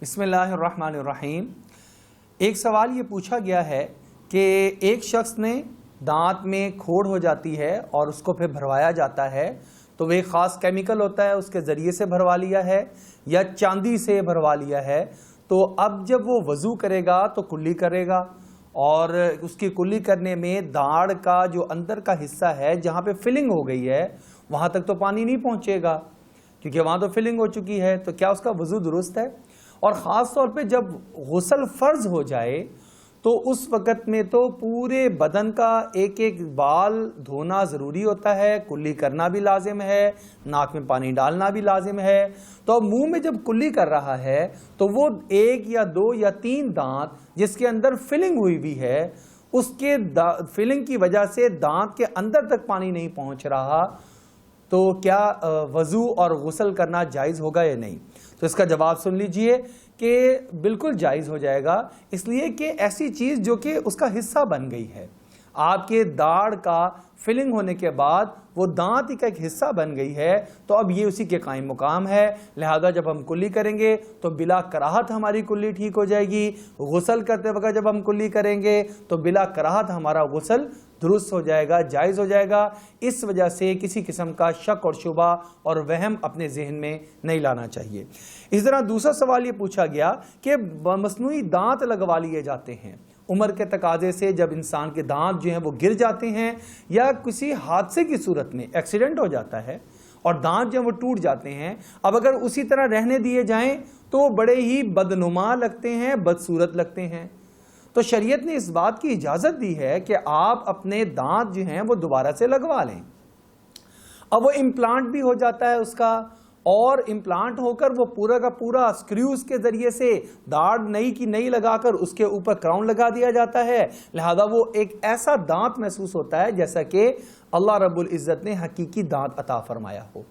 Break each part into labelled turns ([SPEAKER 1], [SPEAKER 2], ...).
[SPEAKER 1] बिस्मिल्लाहिर्रहमानिर्रहीम। एक सवाल ये पूछा गया है कि एक शख्स ने दांत में खोड़ हो जाती है और उसको फिर भरवाया जाता है, तो वह ख़ास केमिकल होता है उसके ज़रिए से भरवा लिया है या चांदी से भरवा लिया है। तो अब जब वो वज़ू करेगा तो कुल्ली करेगा और उसकी कुल्ली करने में दाढ़ का जो अंदर का हिस्सा है जहाँ पे फिलिंग हो गई है वहाँ तक तो पानी नहीं पहुँचेगा क्योंकि वहाँ तो फिलिंग हो चुकी है। तो क्या उसका वज़ू दुरुस्त है? और ख़ास तौर पे जब गुस्ल फ़र्ज़ हो जाए तो उस वक़्त में तो पूरे बदन का एक एक बाल धोना ज़रूरी होता है, कुल्ली करना भी लाजिम है, नाक में पानी डालना भी लाजिम है। तो मुंह में जब कुल्ली कर रहा है तो वो एक या दो या तीन दांत जिसके अंदर फिलिंग हुई भी है उसके फिलिंग की वजह से दांत के अंदर तक पानी नहीं पहुंच रहा, तो क्या वज़ू और गुस्ल करना जायज़ होगा या नहीं? तो इसका जवाब सुन लीजिए कि बिल्कुल जायज़ हो जाएगा, इसलिए कि ऐसी चीज़ जो कि उसका हिस्सा बन गई है, आपके दाढ़ का फिलिंग होने के बाद वो दांत का एक हिस्सा बन गई है, तो अब ये उसी के कायम मुकाम है। लिहाजा जब हम कुल्ली करेंगे तो बिला कराहत हमारी कुल्ली ठीक हो जाएगी। गुस्ल करते वक्त जब हम कुल्ली करेंगे तो बिला कराहत हमारा गुस्ल दुरुस्त हो जाएगा, जायज़ हो जाएगा। इस वजह से किसी किस्म का शक और शुबा और वहम अपने जहन में नहीं लाना चाहिए। इस तरह दूसरा सवाल ये पूछा गया कि मसनूई दांत लगवा लिए जाते हैं उम्र के तकाजे से, जब इंसान के दांत जो हैं वो गिर जाते हैं या किसी हादसे की सूरत में एक्सीडेंट हो जाता है और दांत जो हैं वो टूट जाते हैं, अब अगर उसी तरह रहने दिए जाएं तो वो बड़े ही बदनुमा लगते हैं, बदसूरत लगते हैं। तो शरीयत ने इस बात की इजाज़त दी है कि आप अपने दांत जो हैं वो दोबारा से लगवा लें। अब वो इम्प्लांट भी हो जाता है उसका, और इम्प्लांट होकर वो पूरा का पूरा स्क्रूज के जरिए से दाढ़ नई की नई लगाकर उसके ऊपर क्राउन लगा दिया जाता है। लिहाजा वो एक ऐसा दांत महसूस होता है जैसा कि अल्लाह रब्बुल इज़्ज़त ने हकीकी दांत अता फरमाया हो।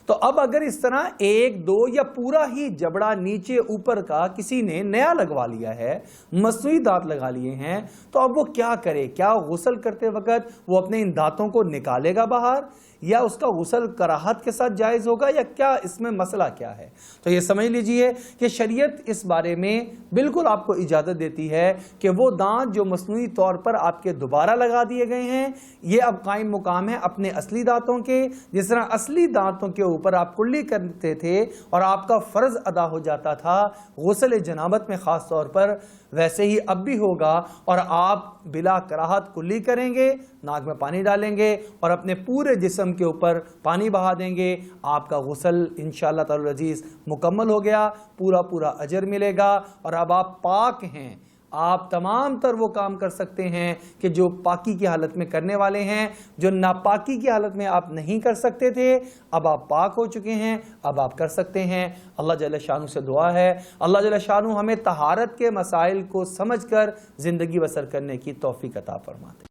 [SPEAKER 1] तो अब अगर इस तरह एक दो या पूरा ही जबड़ा नीचे ऊपर का किसी ने नया लगवा लिया है, मसनूई दांत लगा लिए हैं, तो अब वो क्या करे? क्या गुस्ल करते वक्त वो अपने इन दांतों को निकालेगा बाहर, या उसका गुस्ल कराहत के साथ जायज़ होगा, या क्या इसमें मसला क्या है? तो ये समझ लीजिए कि शरीयत इस बारे में बिल्कुल आपको इजाज़त देती है कि वो दांत जो मसनूई तौर पर आपके दोबारा लगा दिए गए हैं ये अब कायम मुकाम है अपने असली दांतों के। जिस तरह असली दांतों के ऊपर आप कुल्ली करते थे और आपका फ़र्ज़ अदा हो जाता था गुस्ल जनाबत में ख़ास तौर पर, वैसे ही अब भी होगा और आप बिला कराहत कुल्ली करेंगे, नाक में पानी डालेंगे और अपने पूरे जिस्म के ऊपर पानी बहा देंगे। आपका गुस्ल इंशाअल्लाह ताला अज़ीज़ मुकम्मल हो गया, पूरा पूरा अजर मिलेगा और अब आप पाक हैं। आप तमाम तर वो काम कर सकते हैं कि जो पाकी की हालत में करने वाले हैं, जो नापाकी की हालत में आप नहीं कर सकते थे, अब आप पाक हो चुके हैं, अब आप कर सकते हैं। अल्लाह जल्ल शानु से दुआ है, अल्लाह जल्ल शानु हमें तहारत के मसाइल को समझकर ज़िंदगी बसर करने की तौफीक अता फरमाते।